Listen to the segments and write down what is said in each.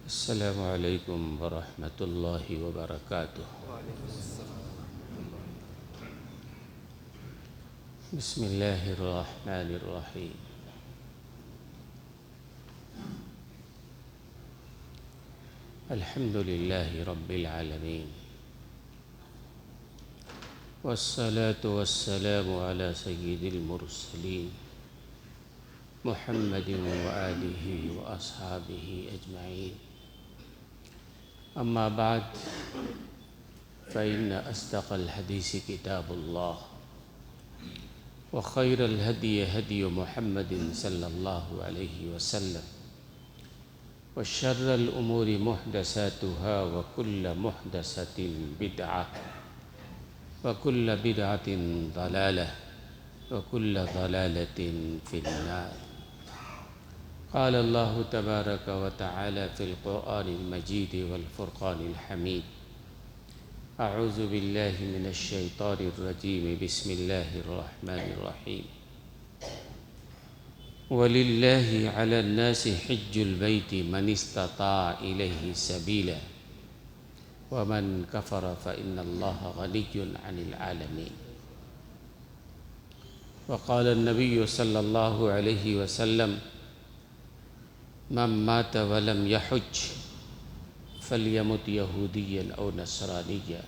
السلام علیکم ورحمۃ اللہ وبرکاتہ۔ بسم اللہ الرحمن الرحیم۔ الحمد للہ رب العالمین، والصلاة والسلام علی سید المرسلین محمد وآلہ وأصحابہ اجمعین۔ اما بعد فإن أصدق الحديث كتاب الله، وخير الهدي هدي محمد صلى الله عليه وسلم، وشر الأمور محدثاتها، وكل محدثة بدعة، وكل بدعة ضلالة، وكل ضلالة في النار۔ قال الله تبارك وتعالى في القرآن المجيد والفرقان الحميد: أعوذ بالله من الشيطان الرجيم، بسم الله الرحمن الرحيم: ولله على الناس حج البيت من استطاع إليه سبيلا ومن كفر فإن الله غني عن العالمين۔ وقال النبي صلى الله عليه وسلم: من مات ولم يحج فليمت يهوديا أو نصرانيا،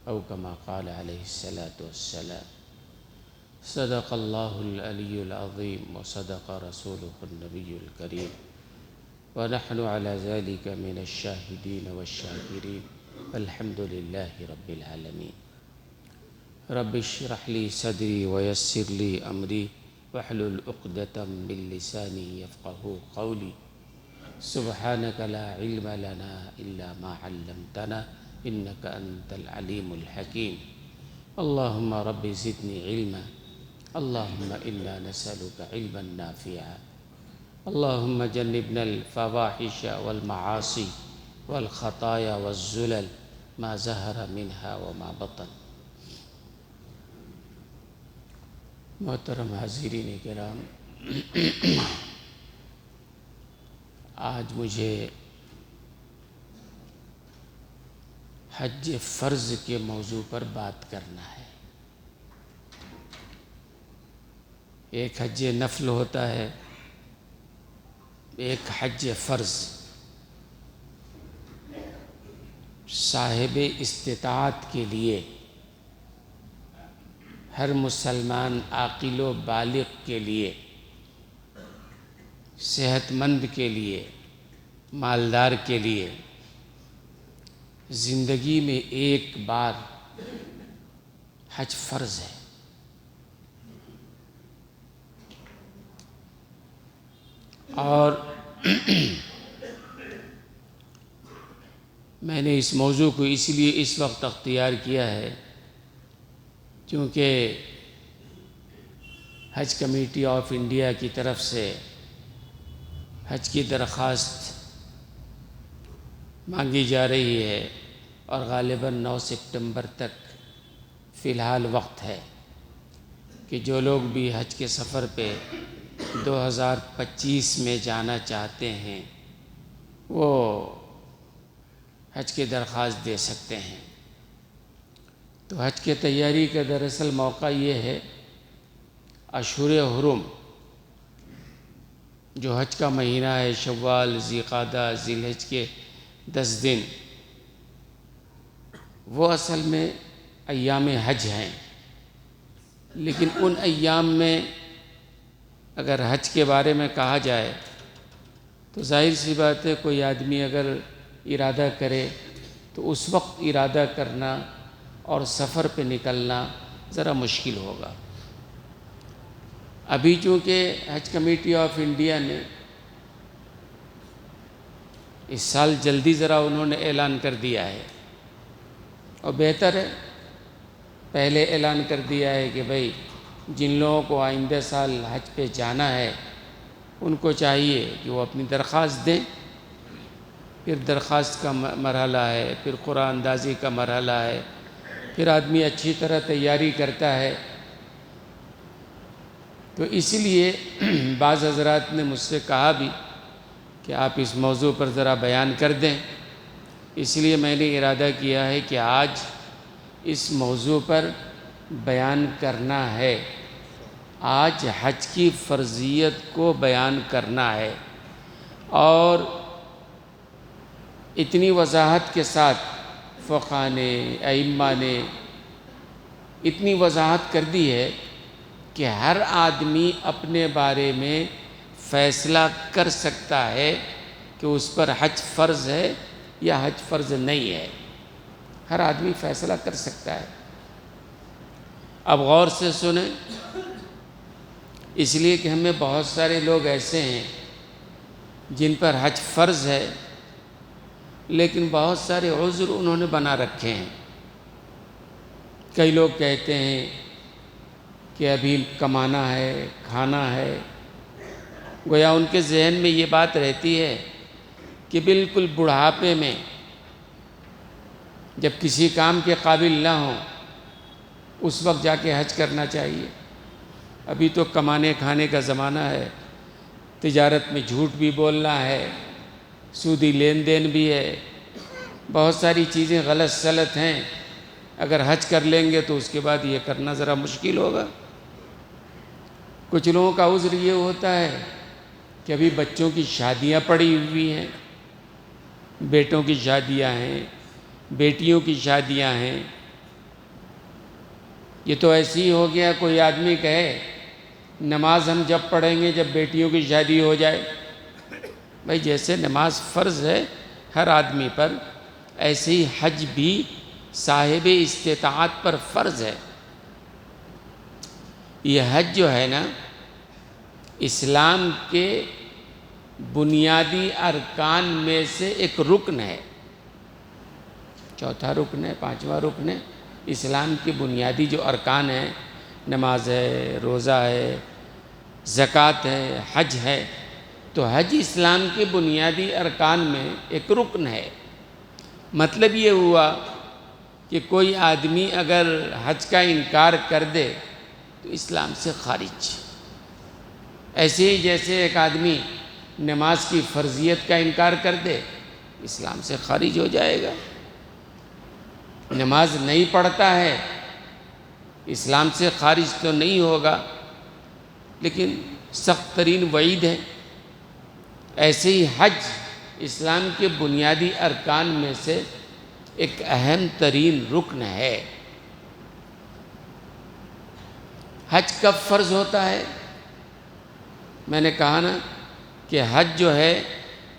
أو كما قال عليه الصلاة والسلام۔ صدق الله العلي العظيم، وصدق رسوله النبي الكريم، ونحن على ذلك من الشاهدين والشاكرين، والحمد لله رب العالمين۔ رب اشرح لي صدري ويسر لي أمري واحلل عقدة من لساني يفقهوا قولي۔ سبحانك لا علم لنا إلا ما علمتنا إنك أنت العليم الحكيم۔ اللهم رب زدني علما، اللهم إنا نسألك علما نافعا، اللهم جنبنا الفواحش والمعاصي والخطايا والزلل ما ظهر منها وما بطن۔ محترم حاضرین کرام، آج مجھے حج فرض کے موضوع پر بات کرنا ہے۔ ایک حج نفل ہوتا ہے، ایک حج فرض۔ صاحب استطاعت کے لیے، ہر مسلمان عاقل و بالغ کے لیے، صحت مند کے لیے، مالدار کے لیے زندگی میں ایک بار حج فرض ہے۔ اور میں نے اس موضوع کو اس لیے اس وقت اختیار کیا ہے کیونکہ حج کمیٹی آف انڈیا کی طرف سے حج کی درخواست مانگی جا رہی ہے، اور غالباً 9 سپٹمبر تک فی الحال وقت ہے کہ جو لوگ بھی حج کے سفر پہ 2025 میں جانا چاہتے ہیں وہ حج کی درخواست دے سکتے ہیں۔ تو حج کی تیاری کا دراصل موقع یہ ہے، اشہر حرم جو حج کا مہینہ ہے، شوال، ذی قعدہ، ذی الحج کے 10 دن، وہ اصل میں ایام حج ہیں۔ لیکن ان ایام میں اگر حج کے بارے میں کہا جائے تو ظاہر سی بات ہے، کوئی آدمی اگر ارادہ کرے تو اس وقت ارادہ کرنا اور سفر پہ نکلنا ذرا مشکل ہوگا۔ ابھی چونکہ حج کمیٹی آف انڈیا نے اس سال جلدی ذرا انہوں نے اعلان کر دیا ہے، اور بہتر ہے، پہلے اعلان کر دیا ہے کہ بھئی جن لوگوں کو آئندہ سال حج پہ جانا ہے ان کو چاہیے کہ وہ اپنی درخواست دیں۔ پھر درخواست کا مرحلہ ہے، پھر قرآن اندازی کا مرحلہ ہے، پھر آدمی اچھی طرح تیاری کرتا ہے۔ تو اسی لیے بعض حضرات نے مجھ سے کہا بھی کہ آپ اس موضوع پر ذرا بیان کر دیں، اس لیے میں نے ارادہ کیا ہے کہ آج اس موضوع پر بیان کرنا ہے۔ آج حج کی فرضیت کو بیان کرنا ہے، اور اتنی وضاحت کے ساتھ فقہاء نے، ائمہ نے اتنی وضاحت کر دی ہے کہ ہر آدمی اپنے بارے میں فیصلہ کر سکتا ہے کہ اس پر حج فرض ہے یا حج فرض نہیں ہے۔ ہر آدمی فیصلہ کر سکتا ہے۔ اب غور سے سنیں، اس لیے کہ ہمیں بہت سارے لوگ ایسے ہیں جن پر حج فرض ہے، لیکن بہت سارے عذر انہوں نے بنا رکھے ہیں۔ کئی لوگ کہتے ہیں کہ ابھی کمانا ہے، کھانا ہے، گویا ان کے ذہن میں یہ بات رہتی ہے کہ بالکل بڑھاپے میں جب کسی کام کے قابل نہ ہوں اس وقت جا کے حج کرنا چاہیے۔ ابھی تو کمانے کھانے کا زمانہ ہے، تجارت میں جھوٹ بھی بولنا ہے، سودی لین دین بھی ہے، بہت ساری چیزیں غلط سلط ہیں۔ اگر حج کر لیں گے تو اس کے بعد یہ کرنا ذرا مشکل ہوگا۔ کچھ لوگوں کا عذر یہ ہوتا ہے کہ ابھی بچوں کی شادیاں پڑی ہوئی ہیں، بیٹوں کی شادیاں ہیں، بیٹیوں کی شادیاں ہیں۔ یہ تو ایسے ہی ہو گیا، کوئی آدمی کہے نماز ہم جب پڑھیں گے جب بیٹیوں کی شادی ہو جائے۔ بھائی جیسے نماز فرض ہے ہر آدمی پر، ایسے ہی حج بھی صاحب استطاعت پر فرض ہے۔ یہ حج جو ہے نا، اسلام کے بنیادی ارکان میں سے ایک رکن ہے، چوتھا رکن ہے، پانچواں رکن ہے۔ اسلام کے بنیادی جو ارکان ہیں، نماز ہے، روزہ ہے، زکوٰۃ ہے، حج ہے، تو حج اسلام کے بنیادی ارکان میں ایک رکن ہے۔ مطلب یہ ہوا کہ کوئی آدمی اگر حج کا انکار کر دے تو اسلام سے خارج۔ ایسے ہی جیسے ایک آدمی نماز کی فرضیت کا انکار کر دے اسلام سے خارج ہو جائے گا۔ نماز نہیں پڑھتا ہے اسلام سے خارج تو نہیں ہوگا، لیکن سخت ترین وعید ہے۔ ایسے ہی حج اسلام کے بنیادی ارکان میں سے ایک اہم ترین رکن ہے۔ حج کب فرض ہوتا ہے؟ میں نے کہا نا کہ حج جو ہے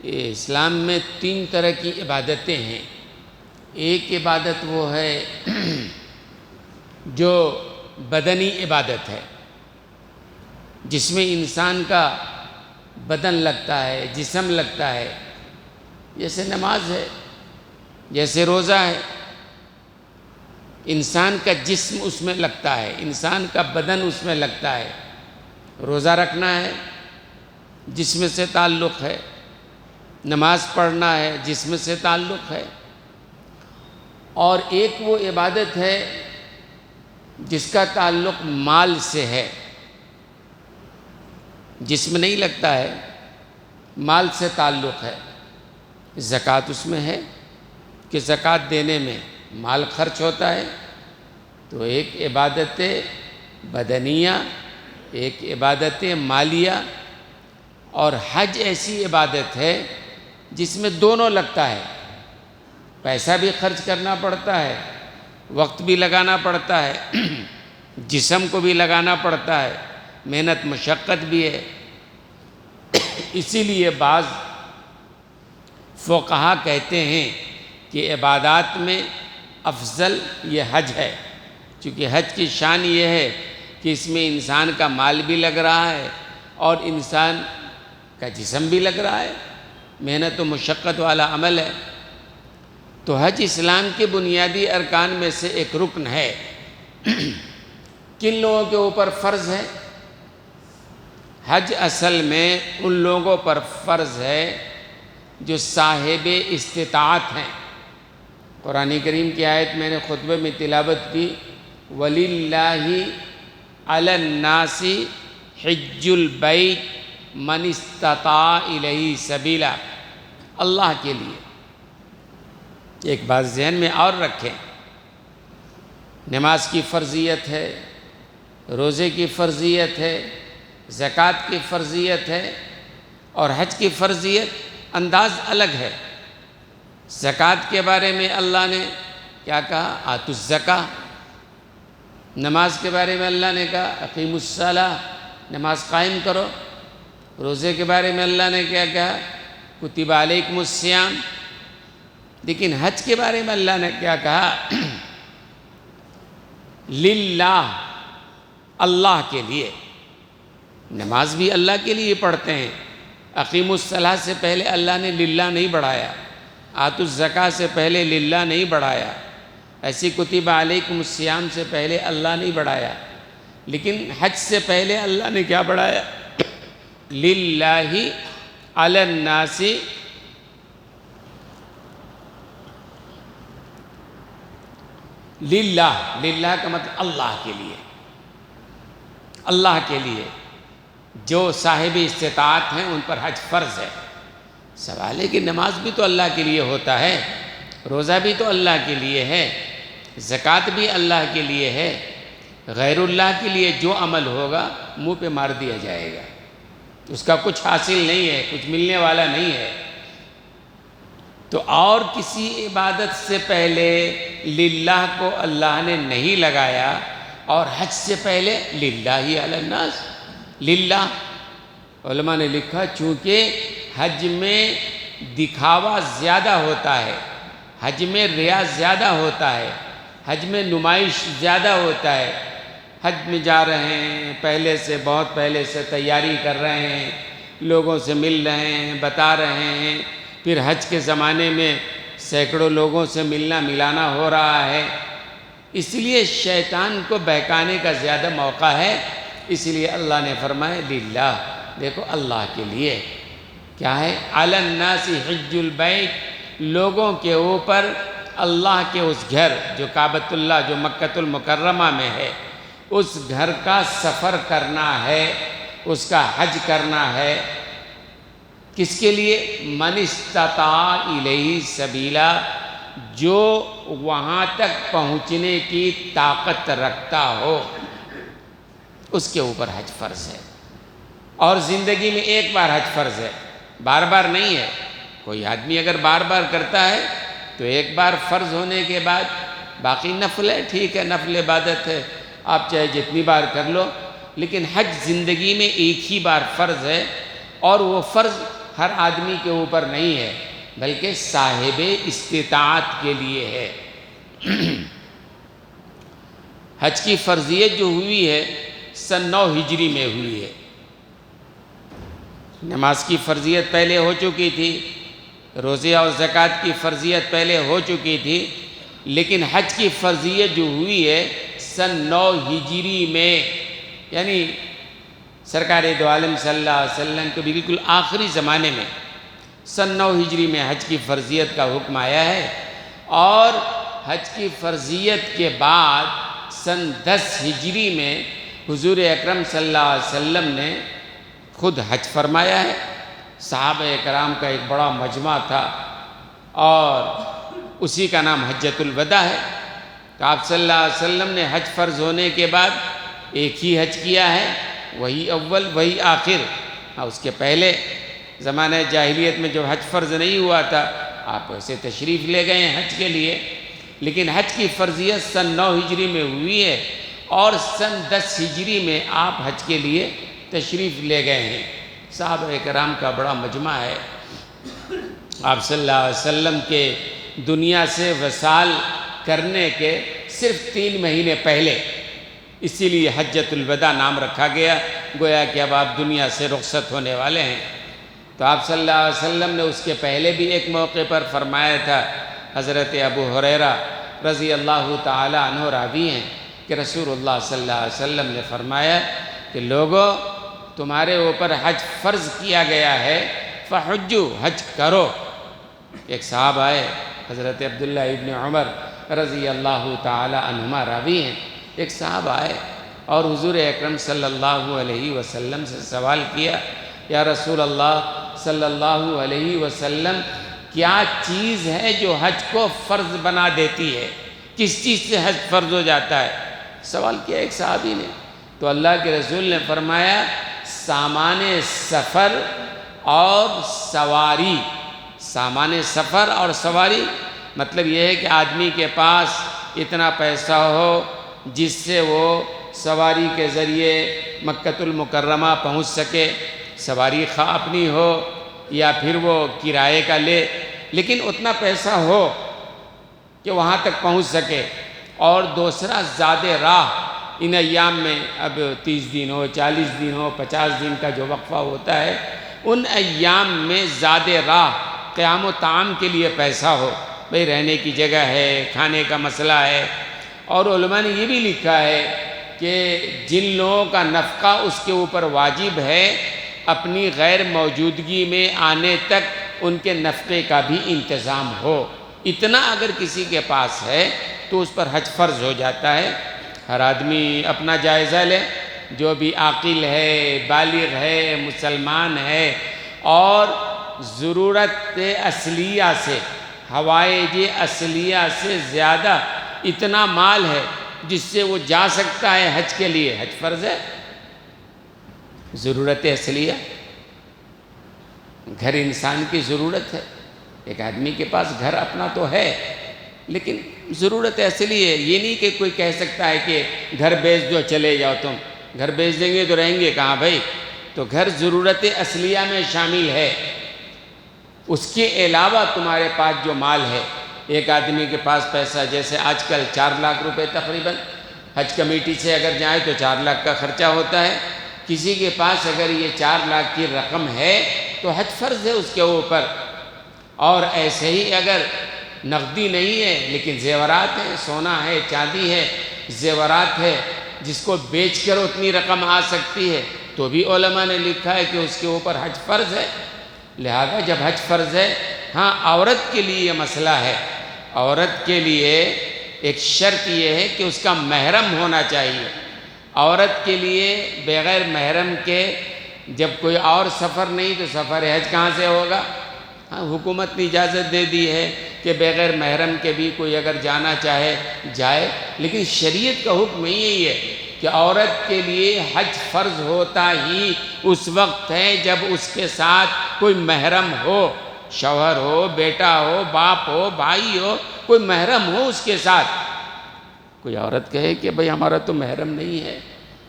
یہ اسلام میں 3 طرح کی عبادتیں ہیں۔ ایک عبادت وہ ہے جو بدنی عبادت ہے، جس میں انسان کا بدن لگتا ہے، جسم لگتا ہے، جیسے نماز ہے، جیسے روزہ ہے۔ انسان کا جسم اس میں لگتا ہے، انسان کا بدن اس میں لگتا ہے۔ روزہ رکھنا ہے، جسم سے تعلق ہے، نماز پڑھنا ہے، جسم سے تعلق ہے۔ اور ایک وہ عبادت ہے جس کا تعلق مال سے ہے، جسم نہیں لگتا ہے، مال سے تعلق ہے۔ زکوٰۃ اس میں ہے کہ زکوٰۃ دینے میں مال خرچ ہوتا ہے۔ تو ایک عبادت بدنیہ، ایک عبادت مالیہ، اور حج ایسی عبادت ہے جس میں دونوں لگتا ہے۔ پیسہ بھی خرچ کرنا پڑتا ہے، وقت بھی لگانا پڑتا ہے، جسم کو بھی لگانا پڑتا ہے، محنت مشقت بھی ہے۔ اسی لیے بعض فقہا کہتے ہیں کہ عبادات میں افضل یہ حج ہے، چونکہ حج کی شان یہ ہے کہ اس میں انسان کا مال بھی لگ رہا ہے اور انسان کا جسم بھی لگ رہا ہے، محنت و مشقت والا عمل ہے۔ تو حج اسلام کے بنیادی ارکان میں سے ایک رکن ہے۔ کن لوگوں کے اوپر فرض ہے؟ حج اصل میں ان لوگوں پر فرض ہے جو صاحب استطاعت ہیں۔ قرآن کریم کی آیت میں نے خطبے میں تلاوت کی، وَلِلَّهِ عَلَى النَّاسِ حِجُّ الْبَيْتِ من استطاع الیہ سبیلا، اللہ کے لیے۔ ایک بات ذہن میں اور رکھیں، نماز کی فرضیت ہے، روزے کی فرضیت ہے، زکوٰۃ کی فرضیت ہے، اور حج کی فرضیت انداز الگ ہے۔ زکوٰۃ کے بارے میں اللہ نے کیا کہا؟ آتوا الزکاۃ۔ نماز کے بارے میں اللہ نے کہا اقیموا الصلاۃ، نماز قائم کرو۔ روزے کے بارے میں اللہ نے کیا کہا؟ کتب علیکم الصیام۔ لیکن حج کے بارے میں اللہ نے کیا کہا؟ للہ، اللہ کے لیے۔ نماز بھی اللہ کے لیے پڑھتے ہیں۔ اقیموا الصلاۃ سے پہلے اللہ نے للہ نہیں بڑھایا، آتوا الزکاۃ سے پہلے للہ نہیں بڑھایا، ایسی کتب علیکم الصیام سے پہلے اللہ نہیں بڑھایا۔ لیکن حج سے پہلے اللہ نے کیا بڑھایا؟ للہ علی الناس، للہ کا مطلب اللہ کے لیے، اللہ کے لیے۔ جو صاحب استطاعت ہیں ان پر حج فرض ہے۔ سوال ہے کہ نماز بھی تو اللہ کے لیے ہوتا ہے، روزہ بھی تو اللہ کے لیے ہے، زکوٰۃ بھی اللہ کے لیے ہے۔ غیر اللہ کے لیے جو عمل ہوگا منہ پہ مار دیا جائے گا، اس کا کچھ حاصل نہیں ہے، کچھ ملنے والا نہیں ہے۔ تو اور کسی عبادت سے پہلے للہ کو اللہ نے نہیں لگایا، اور حج سے پہلے للہ علی الناس۔ للہ، علماء نے لکھا چونکہ حج میں دکھاوا زیادہ ہوتا ہے، حج میں ریا زیادہ ہوتا ہے، حج میں نمائش زیادہ ہوتا ہے۔ حج میں جا رہے ہیں، پہلے سے بہت پہلے سے تیاری کر رہے ہیں، لوگوں سے مل رہے ہیں، بتا رہے ہیں، پھر حج کے زمانے میں سینکڑوں لوگوں سے ملنا ملانا ہو رہا ہے۔ اس لیے شیطان کو بہکانے کا زیادہ موقع ہے، اس لیے اللہ نے فرمایا للہ، دیکھو اللہ کے لیے۔ کیا ہے؟ علی الناس حج البیت، لوگوں کے اوپر اللہ کے اس گھر جو کعبۃ اللہ، جو مکۃ المکرمہ میں ہے، اس گھر کا سفر کرنا ہے، اس کا حج کرنا ہے۔ کس کے لیے؟ من استطاع الیہ سبیلا، جو وہاں تک پہنچنے کی طاقت رکھتا ہو، اس کے اوپر حج فرض ہے۔ اور زندگی میں ایک بار حج فرض ہے، بار بار نہیں ہے۔ کوئی آدمی اگر بار بار کرتا ہے تو ایک بار فرض ہونے کے بعد باقی نفل ہے، ٹھیک ہے، نفل عبادت ہے، آپ چاہے جتنی بار کر لو، لیکن حج زندگی میں ایک ہی بار فرض ہے، اور وہ فرض ہر آدمی کے اوپر نہیں ہے، بلکہ صاحب استطاعت کے لیے ہے۔ حج کی فرضیت جو ہوئی ہے سن 9 ہجری میں ہوئی ہے۔ نماز کی فرضیت پہلے ہو چکی تھی، روزے اور زکوٰۃ کی فرضیت پہلے ہو چکی تھی، لیکن حج کی فرضیت جو ہوئی ہے سن 9 ہجری میں، یعنی سرکار دو عالم صلی اللہ علیہ وسلم کے بالکل آخری زمانے میں سن 9 ہجری میں حج کی فرضیت کا حکم آیا ہے۔ اور حج کی فرضیت کے بعد سن 10 ہجری میں حضور اکرم صلی اللہ علیہ وسلم نے خود حج فرمایا ہے۔ صحابہ کرام کا ایک بڑا مجمع تھا، اور اسی کا نام حجۃ الوداع ہے۔ تو آپ صلی اللہ علیہ وسلم نے حج فرض ہونے کے بعد ایک ہی حج کیا ہے، وہی اول وہی آخر۔ اس کے پہلے زمانہ جاہلیت میں جب حج فرض نہیں ہوا تھا، آپ ایسے تشریف لے گئے ہیں حج کے لیے، لیکن حج کی فرضیت سن 9 ہجری میں ہوئی ہے، اور سن 10 ہجری میں آپ حج کے لیے تشریف لے گئے ہیں۔ صحابہ کرام کا بڑا مجمع ہے۔ آپ صلی اللہ علیہ وسلم کے دنیا سے وصال کرنے کے صرف 3 مہینے پہلے، اسی لیے حجۃ الوداع نام رکھا گیا، گویا کہ اب آپ دنیا سے رخصت ہونے والے ہیں۔ تو آپ صلی اللہ علیہ وسلم نے اس کے پہلے بھی ایک موقع پر فرمایا تھا، حضرت ابو ہریرہ رضی اللہ تعالی عنہ راوی ہیں کہ رسول اللہ صلی اللہ علیہ وسلم نے فرمایا کہ لوگوں، تمہارے اوپر حج فرض کیا گیا ہے، فحجو، حج کرو۔ ایک صاحب آئے، حضرت عبداللہ ابن عمر رضی اللہ تعالی عنہما راوی ہیں، ایک صاحب آئے اور حضور اکرم صلی اللہ علیہ وسلم سے سوال کیا، یا رسول اللہ صلی اللہ علیہ وسلم، کیا چیز ہے جو حج کو فرض بنا دیتی ہے؟ کس چیز سے حج فرض ہو جاتا ہے؟ سوال کیا ایک صحابی نے، تو اللہ کے رسول نے فرمایا سامان سفر اور سواری۔ سامان سفر اور سواری مطلب یہ ہے کہ آدمی کے پاس اتنا پیسہ ہو جس سے وہ سواری کے ذریعے مکۃ المکرمہ پہنچ سکے، سواری خواہ اپنی ہو یا پھر وہ کرائے کا لے، لیکن اتنا پیسہ ہو کہ وہاں تک پہنچ سکے۔ اور دوسرا زیادہ راہ، ان ایام میں اب 30 دن ہو، 40 دن ہو، 50 دن کا جو وقفہ ہوتا ہے، ان ایام میں زیادہ راہ قیام و طعام کے لیے پیسہ ہو، بھئی رہنے کی جگہ ہے، کھانے کا مسئلہ ہے۔ اور علماء نے یہ بھی لکھا ہے کہ جن لوگوں کا نفقہ اس کے اوپر واجب ہے، اپنی غیر موجودگی میں آنے تک ان کے نفقے کا بھی انتظام ہو، اتنا اگر کسی کے پاس ہے تو اس پر حج فرض ہو جاتا ہے۔ ہر آدمی اپنا جائزہ لے، جو بھی عاقل ہے، بالغ ہے، مسلمان ہے اور ضرورت اصلیہ سے، حوائج اصلیہ سے زیادہ اتنا مال ہے جس سے وہ جا سکتا ہے حج کے لیے، حج فرض ہے۔ ضرورت اصلیہ، گھر انسان کی ضرورت ہے، ایک آدمی کے پاس گھر اپنا تو ہے لیکن ضرورت اصلی ہے۔ یہ نہیں کہ کوئی کہہ سکتا ہے کہ گھر بیچ دو چلے جاؤ، تم گھر بیچ دیں گے تو رہیں گے کہاں بھائی؟ تو گھر ضرورت اصلیہ میں شامل ہے۔ اس کے علاوہ تمہارے پاس جو مال ہے، ایک آدمی کے پاس پیسہ، جیسے آج کل 4 لاکھ روپے تقریباً حج کمیٹی سے اگر جائے تو 4 لاکھ کا خرچہ ہوتا ہے۔ کسی کے پاس اگر یہ 4 لاکھ کی رقم ہے تو حج فرض ہے اس کے اوپر۔ اور ایسے ہی اگر نقدی نہیں ہے لیکن زیورات ہیں، سونا ہے، چاندی ہے، زیورات ہے، جس کو بیچ کر اتنی رقم آ سکتی ہے، تو بھی علماء نے لکھا ہے کہ اس کے اوپر حج فرض ہے۔ لہذا جب حج فرض ہے، ہاں عورت کے لیے یہ مسئلہ ہے، عورت کے لیے ایک شرط یہ ہے کہ اس کا محرم ہونا چاہیے۔ عورت کے لیے بغیر محرم کے جب کوئی اور سفر نہیں تو سفر حج کہاں سے ہوگا؟ ہاں حکومت نے اجازت دے دی ہے کہ بغیر محرم کے بھی کوئی اگر جانا چاہے جائے، لیکن شریعت کا حکم یہی ہے کہ عورت کے لیے حج فرض ہوتا ہی اس وقت ہے جب اس کے ساتھ کوئی محرم ہو، شوہر ہو، بیٹا ہو، باپ ہو، بھائی ہو، کوئی محرم ہو اس کے ساتھ۔ کوئی عورت کہے کہ بھئی ہمارا تو محرم نہیں ہے،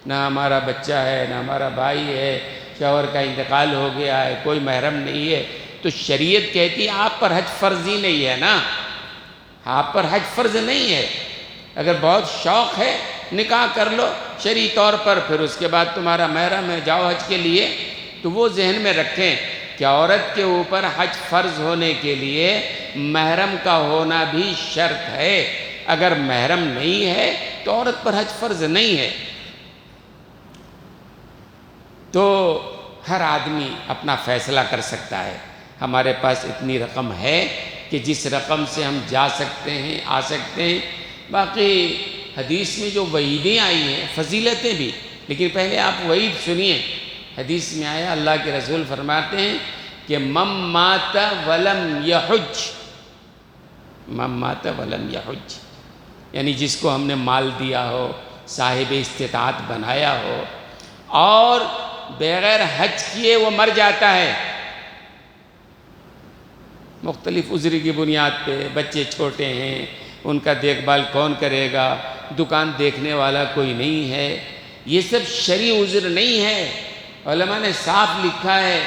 نہ ہمارا بچہ ہے، نہ ہمارا بھائی ہے، شوہر کا انتقال ہو گیا ہے، کوئی محرم نہیں ہے، تو شریعت کہتی ہے آپ پر حج فرض ہی نہیں ہے نا، آپ پر حج فرض نہیں ہے۔ اگر بہت شوق ہے نکاح کر لو شرعی طور پر، پھر اس کے بعد تمہارا محرم ہے، جاؤ حج کے لیے۔ تو وہ ذہن میں رکھیں کہ عورت کے اوپر حج فرض ہونے کے لیے محرم کا ہونا بھی شرط ہے۔ اگر محرم نہیں ہے تو عورت پر حج فرض نہیں ہے۔ تو ہر آدمی اپنا فیصلہ کر سکتا ہے۔ ہمارے پاس اتنی رقم ہے کہ جس رقم سے ہم جا سکتے ہیں، آ سکتے ہیں۔ باقی حدیث میں جو وعیدیں آئی ہیں، فضیلتیں بھی، لیکن پہلے آپ وعید سنیے۔ حدیث میں آیا، اللہ کے رسول فرماتے ہیں کہ من مات ولم یحج، من مات ولم یحج، یعنی جس کو ہم نے مال دیا ہو، صاحب استطاعت بنایا ہو اور بغیر حج کیے وہ مر جاتا ہے، مختلف عذر کی بنیاد پہ، بچے چھوٹے ہیں، ان کا دیکھ بھال کون کرے گا، دکان دیکھنے والا کوئی نہیں ہے، یہ سب شرعی عذر نہیں ہے۔ علماء نے صاف لکھا ہے۔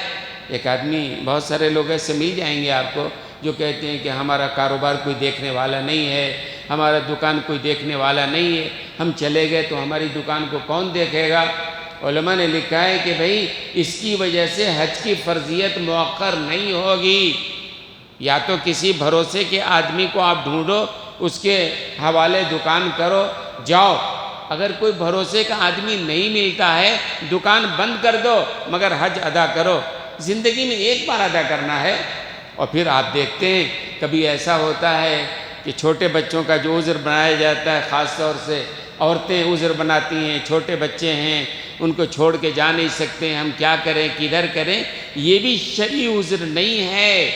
ایک آدمی، بہت سارے لوگ ایسے مل جائیں گے آپ کو جو کہتے ہیں کہ ہمارا کاروبار کوئی دیکھنے والا نہیں ہے، ہمارا دکان کوئی دیکھنے والا نہیں ہے، ہم چلے گئے تو ہماری دکان کو کون دیکھے گا؟ علماء نے لکھا ہے کہ بھئی اس کی وجہ سے حج کی فرضیت مؤخر نہیں ہوگی۔ یا تو کسی بھروسے کے آدمی کو آپ ڈھونڈو، اس کے حوالے دکان کرو، جاؤ۔ اگر کوئی بھروسے کا آدمی نہیں ملتا ہے، دکان بند کر دو مگر حج ادا کرو۔ زندگی میں ایک بار ادا کرنا ہے۔ اور پھر آپ دیکھتے ہیں کبھی ایسا ہوتا ہے کہ چھوٹے بچوں کا جو عذر بنایا جاتا ہے، خاص طور سے عورتیں عذر بناتی ہیں، چھوٹے بچے ہیں ان کو چھوڑ کے جا نہیں سکتے ہیں، ہم کیا کریں، کدھر کریں، یہ بھی شرعی عذر نہیں ہے۔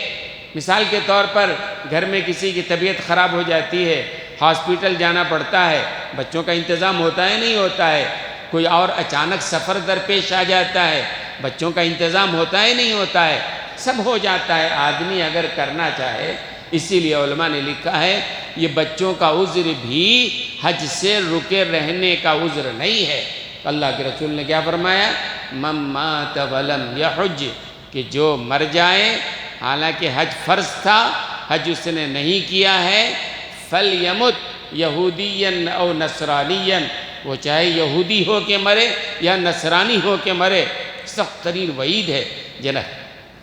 مثال کے طور پر گھر میں کسی کی طبیعت خراب ہو جاتی ہے، ہاسپٹل جانا پڑتا ہے، بچوں کا انتظام ہوتا ہے نہیں ہوتا ہے، کوئی اور اچانک سفر درپیش آ جاتا ہے، بچوں کا انتظام ہوتا ہے نہیں ہوتا ہے، سب ہو جاتا ہے، آدمی اگر کرنا چاہے۔ اسی لیے علماء نے لکھا ہے یہ بچوں کا عذر بھی حج سے رکے رہنے کا عذر نہیں ہے۔ اللہ کے رسول نے کیا فرمایا؟ من مات ولم یحج، کہ جو مر جائے حالانکہ حج فرض تھا، حج اس نے نہیں کیا ہے، فلیمت یہودیا او نصرانیا، وہ چاہے یہودی ہو کے مرے یا نصرانی ہو کے مرے، سخت ترین وعید ہے۔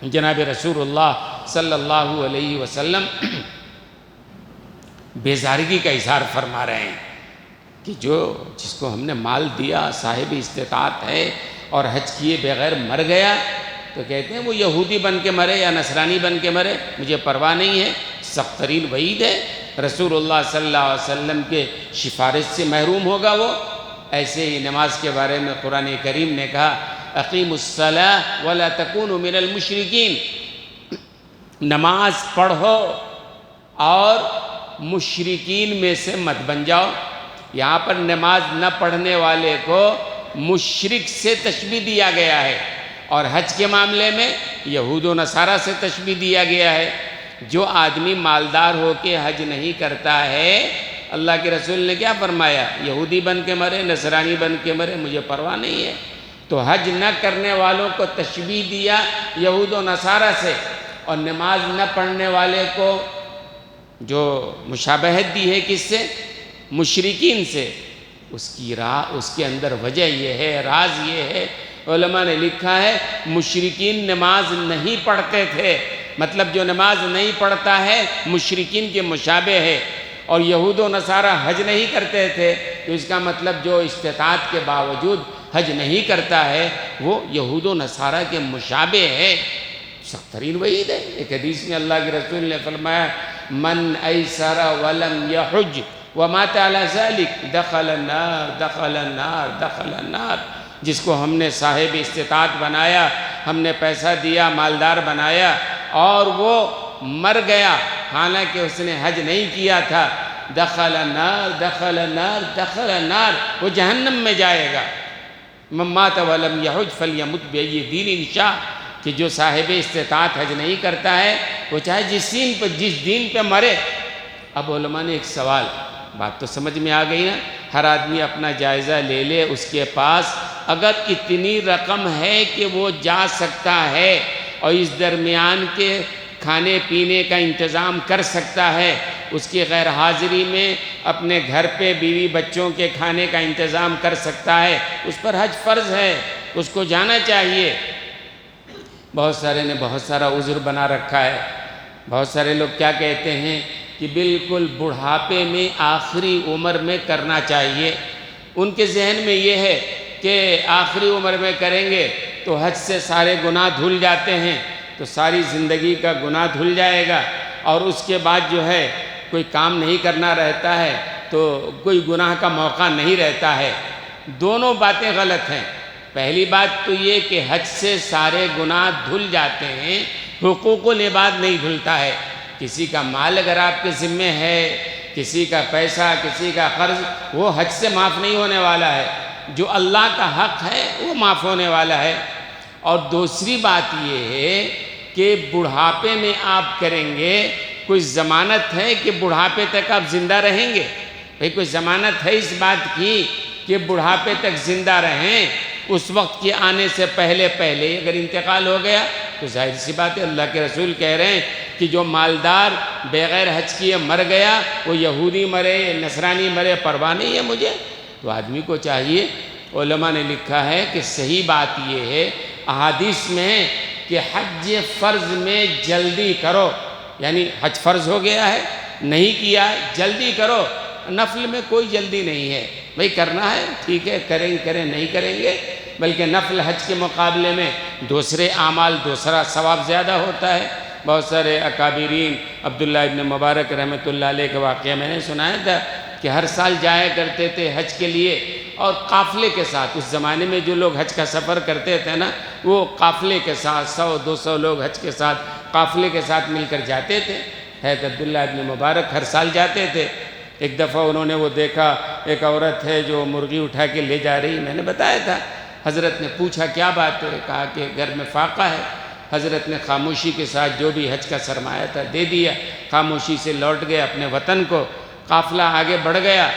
جناب رسول اللہ صلی اللہ علیہ وسلم بیزارگی کا اظہار فرما رہے ہیں کہ جس کو ہم نے مال دیا، صاحب استطاعت ہے اور حج کیے بغیر مر گیا، تو کہتے ہیں وہ یہودی بن کے مرے یا نصرانی بن کے مرے، مجھے پرواہ نہیں ہے، سخت ترین وعید ہے، رسول اللہ صلی اللہ علیہ وسلم کے سفارش سے محروم ہوگا وہ۔ ایسے ہی نماز کے بارے میں قرآن کریم نے کہا اقیموا الصلاۃ ولا تکونوا من المشرکین، نماز پڑھو اور مشرکین میں سے مت بن جاؤ۔ یہاں پر نماز نہ پڑھنے والے کو مشرک سے تشبیہ دیا گیا ہے، اور حج کے معاملے میں یہود و نصارہ سے تشبیہ دیا گیا ہے۔ جو آدمی مالدار ہو کے حج نہیں کرتا ہے، اللہ کے رسول نے کیا فرمایا؟ یہودی بن کے مرے، نصرانی بن کے مرے، مجھے پرواہ نہیں ہے۔ تو حج نہ کرنے والوں کو تشبیہ دیا یہود و نصارہ سے، اور نماز نہ پڑھنے والے کو جو مشابہت دی ہے کس سے؟ مشرکین سے۔ اس کے اندر وجہ یہ ہے، راز یہ ہے، علماء نے لکھا ہے مشرکین نماز نہیں پڑھتے تھے، مطلب جو نماز نہیں پڑھتا ہے مشرکین کے مشابہ ہے، اور یہود و نصارہ حج نہیں کرتے تھے، تو اس کا مطلب جو استطاعت کے باوجود حج نہیں کرتا ہے وہ یہود و نصارہ کے مشابہ ہے۔ سخت ترین وعید ہے۔ ایک حدیث میں اللہ کے رسول نے فرمایا من ایسر ولم یحج ومات علی ذلک دخل النار دخل النار دخل النار، جس کو ہم نے صاحب استطاعت بنایا، ہم نے پیسہ دیا، مالدار بنایا، اور وہ مر گیا حالانکہ اس نے حج نہیں کیا تھا، دخل النار دخل النار دخل النار، وہ جہنم میں جائے گا۔ من مات ولم یحج فلیمت بأی دین شاء، کہ جو صاحب استطاعت حج نہیں کرتا ہے وہ چاہے جس دین پہ مرے۔ اب علماء نے ایک سوال، بات تو سمجھ میں آ گئی نا؟ ہر آدمی اپنا جائزہ لے لے، اس کے پاس اگر اتنی رقم ہے کہ وہ جا سکتا ہے اور اس درمیان کے کھانے پینے کا انتظام کر سکتا ہے، اس کی غیر حاضری میں اپنے گھر پہ بیوی بچوں کے کھانے کا انتظام کر سکتا ہے، اس پر حج فرض ہے، اس کو جانا چاہیے۔ بہت سارے نے بہت سارا عذر بنا رکھا ہے۔ بہت سارے لوگ کیا کہتے ہیں کہ بالکل بڑھاپے میں آخری عمر میں کرنا چاہیے۔ ان کے ذہن میں یہ ہے کہ آخری عمر میں کریں گے تو حج سے سارے گناہ دھل جاتے ہیں، تو ساری زندگی کا گناہ دھل جائے گا، اور اس کے بعد جو ہے کوئی کام نہیں کرنا رہتا ہے تو کوئی گناہ کا موقع نہیں رہتا ہے۔ دونوں باتیں غلط ہیں۔ پہلی بات تو یہ کہ حج سے سارے گناہ دھل جاتے ہیں، حقوق العباد نہیں دھلتا ہے۔ کسی کا مال اگر آپ کے ذمے ہے، کسی کا پیسہ، کسی کا قرض، وہ حج سے معاف نہیں ہونے والا ہے۔ جو اللہ کا حق ہے وہ معاف ہونے والا ہے۔ اور دوسری بات یہ ہے کہ بڑھاپے میں آپ کریں گے، کوئی ضمانت ہے کہ بڑھاپے تک آپ زندہ رہیں گے؟ بھئی کوئی ضمانت ہے اس بات کی کہ بڑھاپے تک زندہ رہیں؟ اس وقت کے آنے سے پہلے اگر انتقال ہو گیا تو ظاہر سی بات ہے، اللہ کے رسول کہہ رہے ہیں کہ جو مالدار بغیر حج کیے مر گیا، وہ یہودی مرے نصرانی مرے، پرواہ نہیں ہے مجھے۔ تو آدمی کو چاہیے، علماء نے لکھا ہے کہ صحیح بات یہ ہے، احادیث میں ہے کہ حج فرض میں جلدی کرو، یعنی حج فرض ہو گیا ہے، نہیں کیا، جلدی کرو۔ نفل میں کوئی جلدی نہیں ہے، بھئی کرنا ہے ٹھیک ہے، کریں نہیں کریں گے، بلکہ نفل حج کے مقابلے میں دوسرے اعمال دوسرا ثواب زیادہ ہوتا ہے۔ بہت سارے اکابرین، عبداللہ ابن مبارک رحمۃ اللہ علیہ کا واقعہ میں نے سنایا تھا کہ ہر سال جایا کرتے تھے حج کے لیے، اور قافلے کے ساتھ، اس زمانے میں جو لوگ حج کا سفر کرتے تھے نا، وہ قافلے کے ساتھ 100-200 لوگ حج کے ساتھ قافلے کے ساتھ مل کر جاتے تھے۔ حضرت عبداللہ ابن مبارک ہر سال جاتے تھے۔ ایک دفعہ انہوں نے وہ دیکھا، ایک عورت ہے جو مرغی اٹھا کے لے جا رہی، میں نے بتایا تھا۔ حضرت نے پوچھا کیا بات ہے، کہا کہ گھر میں فاقہ ہے۔ حضرت نے خاموشی کے ساتھ جو بھی حج کا سرمایہ تھا دے دیا، خاموشی سے لوٹ گئے اپنے وطن کو۔ قافلہ آگے بڑھ گیا،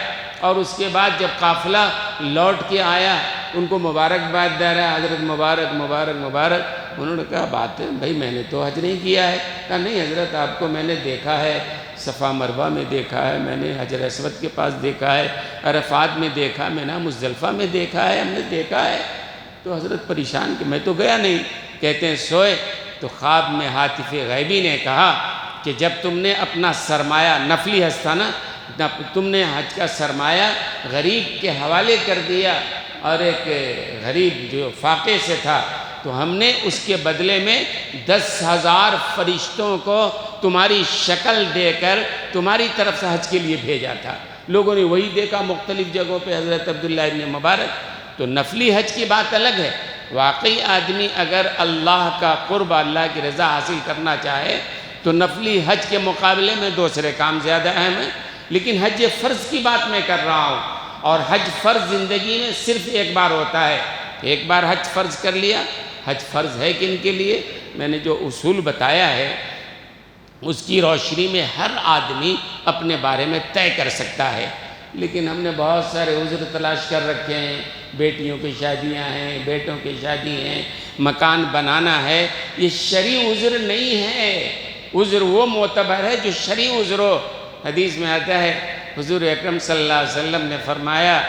اور اس کے بعد جب قافلہ لوٹ کے آیا، ان کو مبارکباد دے رہا ہے، حضرت مبارک مبارک مبارک۔ انہوں نے کہا بات ہے بھائی، میں نے تو حج نہیں کیا ہے۔ کہا نہیں حضرت، آپ کو میں نے دیکھا ہے، صفا مروہ میں دیکھا ہے، میں نے حجر اسود کے پاس دیکھا ہے، عرفات میں دیکھا، میں نے مزدلفہ میں دیکھا ہے، ہم نے دیکھا ہے۔ تو حضرت پریشان کہ میں تو گیا نہیں۔ کہتے ہیں سوئے تو خواب میں ہاتف غیبی نے کہا کہ جب تم نے اپنا سرمایہ، نفلی حج تھا نا، تم نے حج کا سرمایہ غریب کے حوالے کر دیا، اور ایک غریب جو فاقے سے تھا، تو ہم نے اس کے بدلے میں 10,000 فرشتوں کو تمہاری شکل دے کر تمہاری طرف سے حج کے لیے بھیجا تھا۔ لوگوں نے وہی دیکھا مختلف جگہوں پہ حضرت عبداللہ ابن مبارک۔ تو نفلی حج کی بات الگ ہے، واقعی آدمی اگر اللہ کا قرب، اللہ کی رضا حاصل کرنا چاہے تو نفلی حج کے مقابلے میں دوسرے کام زیادہ اہم ہیں۔ لیکن حج فرض کی بات میں کر رہا ہوں، اور حج فرض زندگی میں صرف ایک بار ہوتا ہے۔ ایک بار حج فرض کر لیا۔ حج فرض ہے کن کے لیے؟ میں نے جو اصول بتایا ہے اس کی روشنی میں ہر آدمی اپنے بارے میں طے کر سکتا ہے۔ لیکن ہم نے بہت سارے عذر تلاش کر رکھے ہیں، بیٹیوں کی شادیاں ہیں، بیٹوں کی شادی ہیں، مکان بنانا ہے۔ یہ شرعی عذر نہیں ہے۔ عذر وہ معتبر ہے جو شرعی عذر ہو۔ حدیث میں آتا ہے، حضور اکرم صلی اللہ علیہ وسلم نے فرمایا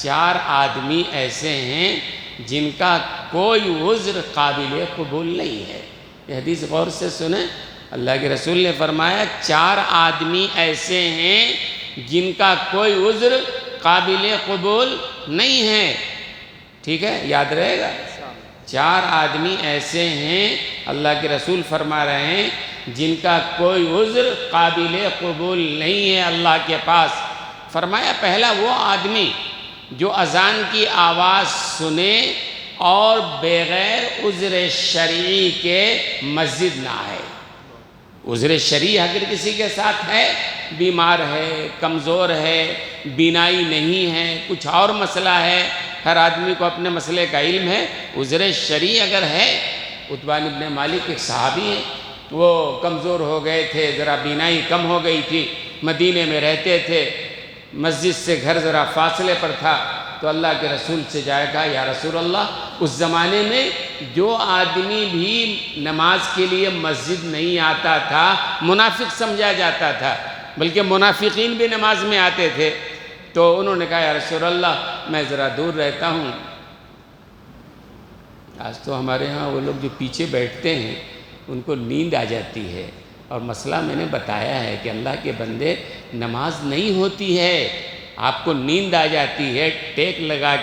4 آدمی ایسے ہیں جن کا کوئی عذر قابل قبول نہیں ہے۔ یہ حدیث غور سے سنیں، اللہ کے رسول نے فرمایا 4 آدمی ایسے ہیں جن کا کوئی عذر قابل قبول نہیں ہے۔ ٹھیک ہے، یاد رہے گا۔ 4 آدمی ایسے ہیں، اللہ کے رسول فرما رہے ہیں، جن کا کوئی عذر قابل قبول نہیں ہے اللہ کے پاس۔ فرمایا پہلا وہ آدمی جو اذان کی آواز سنے اور بغیر عذر شرعی کے مسجد نہ آئے۔ عذر شرعی اگر کسی کے ساتھ ہے، بیمار ہے، کمزور ہے، بینائی نہیں ہے، کچھ اور مسئلہ ہے، ہر آدمی کو اپنے مسئلے کا علم ہے۔ عذر شرعی اگر ہے، عتبان ابن مالک ایک صحابی ہیں، وہ کمزور ہو گئے تھے، ذرا بینائی کم ہو گئی تھی، مدینے میں رہتے تھے، مسجد سے گھر ذرا فاصلے پر تھا، تو اللہ کے رسول سے جائے کہا یا رسول اللہ، اس زمانے میں جو آدمی بھی نماز کے لیے مسجد نہیں آتا تھا منافق سمجھا جاتا تھا، بلکہ منافقین بھی نماز میں آتے تھے۔ تو انہوں نے کہا یا رسول اللہ میں ذرا دور رہتا ہوں۔ آج تو ہمارے ہاں وہ لوگ جو پیچھے بیٹھتے ہیں ان کو نیند آ جاتی ہے، اور مسئلہ میں نے بتایا ہے کہ اللہ کے بندے نماز نہیں ہوتی ہے، آپ کو نیند آ جاتی ہے، ٹیک لگا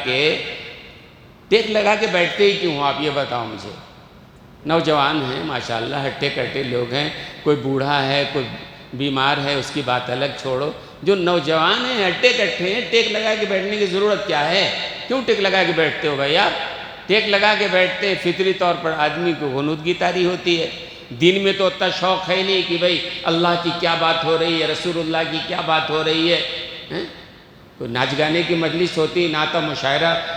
کے بیٹھتے ہی کیوں ہو آپ یہ بتاؤ مجھے۔ نوجوان ہیں ماشاءاللہ، ہٹے کٹے لوگ ہیں، کوئی بوڑھا ہے، کوئی بیمار ہے، اس کی بات الگ چھوڑو۔ جو نوجوان ہیں، ہٹے کٹے ہیں، ٹیک لگا کے بیٹھنے کی ضرورت کیا ہے؟ کیوں ٹیک لگا کے بیٹھتے ہو بھائی آپ؟ ٹیک لگا کے بیٹھتے ہیں، فطری طور پر آدمی کو غنودگی طاری ہوتی ہے۔ دین میں تو اتنا شوق ہے نہیں کہ بھئی اللہ کی کیا بات ہو رہی ہے، رسول اللہ کی کیا بات ہو رہی ہے۔ کوئی ناچ گانے کی مجلس ہوتی، نعت و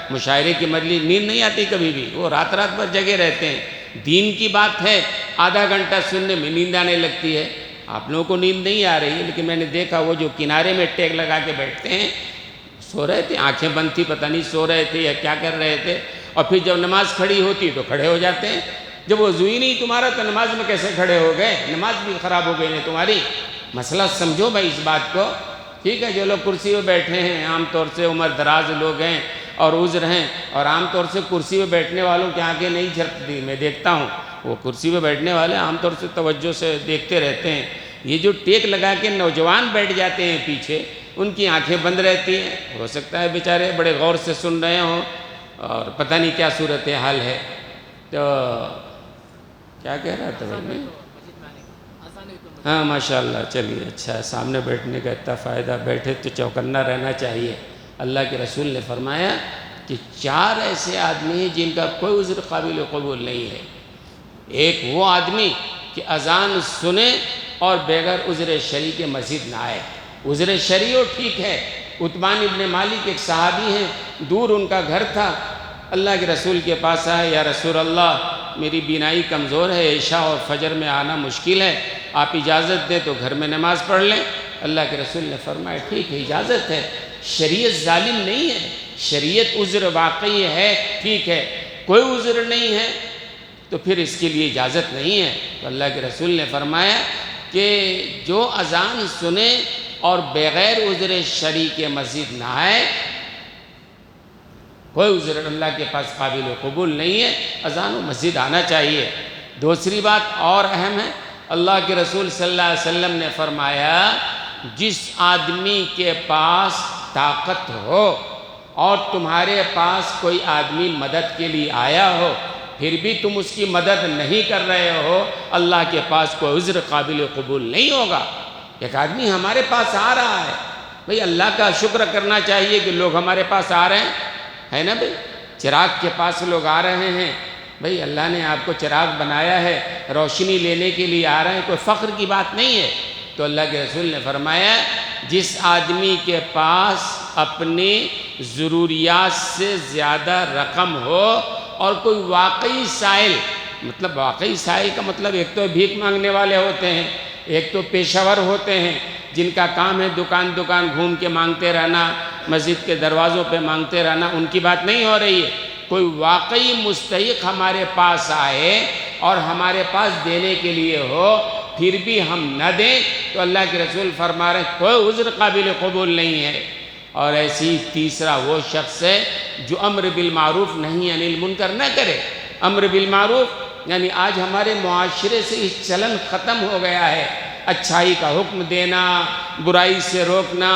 مشاعرے کی مجلس، نیند نہیں آتی کبھی بھی، وہ رات رات بھر جگے رہتے ہیں۔ دین کی بات ہے، آدھا گھنٹہ سننے میں نیند آنے لگتی ہے۔ آپ لوگوں کو نیند نہیں آ رہی ہے، لیکن میں نے دیکھا وہ جو کنارے میں ٹیک لگا کے بیٹھتے ہیں، سو رہے تھے، آنکھیں بند تھی، پتہ نہیں سو رہے تھے یا کیا کر رہے تھے، اور پھر جب نماز کھڑی ہوتی تو کھڑے ہو جاتے ہیں۔ جب وضو ہی نہیں تمہارا تو نماز میں کیسے کھڑے ہو گئے؟ نماز بھی خراب ہو گئی ہے تمہاری۔ مسئلہ سمجھو بھائی اس بات کو، ٹھیک ہے؟ جو لوگ کرسی پہ بیٹھے ہیں، عام طور سے عمر دراز لوگ ہیں اور عذر ہیں، اور عام طور سے کرسی پہ بیٹھنے والوں کی آنکھیں نہیں جھپکتی، میں دیکھتا ہوں وہ کرسی پہ بیٹھنے والے عام طور سے توجہ سے دیکھتے رہتے ہیں۔ یہ جو ٹیک لگا کے نوجوان بیٹھ جاتے ہیں پیچھے، ان کی آنکھیں بند رہتی ہیں، ہو سکتا ہے بیچارے بڑے غور سے سن رہے ہوں اور پتہ نہیں کیا صورتحال ہے۔ تو کیا کہہ رہا تھا بھائی میں؟ ہاں ماشاءاللہ، چلیے اچھا ہے، سامنے بیٹھنے کا اتنا فائدہ، بیٹھے تو چوکنا رہنا چاہیے، اللہ کے رسول نے فرمایا کہ 4 ایسے آدمی ہیں جن کا کوئی عذر قابل قبول نہیں ہے۔ ایک وہ آدمی کہ اذان سنے اور بغیر عذر شرعی کے مسجد نہ آئے۔ عذر شرعی ہو ٹھیک ہے، عتبان ابن مالک ایک صحابی ہیں، دور ان کا گھر تھا، اللہ کے رسول کے پاس آئے، یا رسول اللہ میری بینائی کمزور ہے، عشاء اور فجر میں آنا مشکل ہے، آپ اجازت دیں تو گھر میں نماز پڑھ لیں۔ اللہ کے رسول نے فرمایا ٹھیک ہے، اجازت ہے، شریعت ظالم نہیں ہے، شریعت عذر واقعی ہے، ٹھیک ہے، کوئی عذر نہیں ہے تو پھر اس کے لیے اجازت نہیں ہے۔ تو اللہ کے رسول نے فرمایا کہ جو اذان سنے اور بغیر عذر شرعی کے مسجد نہ آئے، کوئی عذر اللہ کے پاس قابل قبول نہیں ہے، اذان و مسجد آنا چاہیے۔ دوسری بات اور اہم ہے، اللہ کے رسول صلی اللہ علیہ وسلم نے فرمایا جس آدمی کے پاس طاقت ہو اور تمہارے پاس کوئی آدمی مدد کے لیے آیا ہو پھر بھی تم اس کی مدد نہیں کر رہے ہو، اللہ کے پاس کوئی عذر قابل قبول نہیں ہوگا۔ ایک آدمی ہمارے پاس آ رہا ہے، بھئی اللہ کا شکر کرنا چاہیے کہ لوگ ہمارے پاس آ رہے ہیں، ہے نا بھئی؟ چراغ کے پاس لوگ آ رہے ہیں، بھئی اللہ نے آپ کو چراغ بنایا ہے، روشنی لینے کے لیے آ رہے ہیں، کوئی فخر کی بات نہیں ہے۔ تو اللہ کے رسول نے فرمایا جس آدمی کے پاس اپنی ضروریات سے زیادہ رقم ہو اور کوئی واقعی سائل، مطلب واقعی سائل کا مطلب ایک تو بھیک مانگنے والے ہوتے ہیں، ایک تو پیشہ ور ہوتے ہیں جن کا کام ہے دکان دکان گھوم کے مانگتے رہنا، مسجد کے دروازوں پہ مانگتے رہنا، ان کی بات نہیں ہو رہی ہے۔ کوئی واقعی مستحق ہمارے پاس آئے اور ہمارے پاس دینے کے لیے ہو پھر بھی ہم نہ دیں تو اللہ کے رسول فرما رہے ہیں کوئی عذر قابل قبول نہیں ہے۔ اور ایسی تیسرا وہ شخص ہے جو امر بالمعروف نہی عن المنکر نہ کرے۔ امر بالمعروف یعنی آج ہمارے معاشرے سے اس چلن ختم ہو گیا ہے، اچھائی کا حکم دینا، برائی سے روکنا،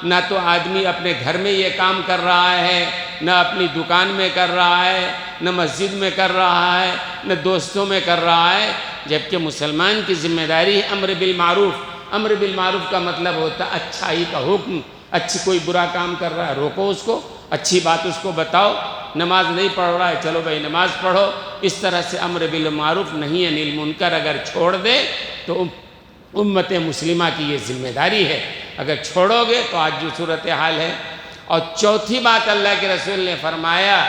نہ تو آدمی اپنے گھر میں یہ کام کر رہا ہے، نہ اپنی دکان میں کر رہا ہے، نہ مسجد میں کر رہا ہے، نہ دوستوں میں کر رہا ہے، جبکہ مسلمان کی ذمہ داری ہے امر بالمعروف۔ امر بالمعروف کا مطلب ہوتا ہے اچھائی کا حکم، اچھی کوئی برا کام کر رہا ہے روکو اس کو، اچھی بات اس کو بتاؤ، نماز نہیں پڑھ رہا ہے چلو بھائی نماز پڑھو۔ اس طرح سے امر بالمعروف نہی عن المنکر اگر چھوڑ دے تو امت مسلمہ کی یہ ذمہ داری ہے، اگر چھوڑو گے تو آج جو صورتحال ہے۔ اور چوتھی بات اللہ کے رسول نے فرمایا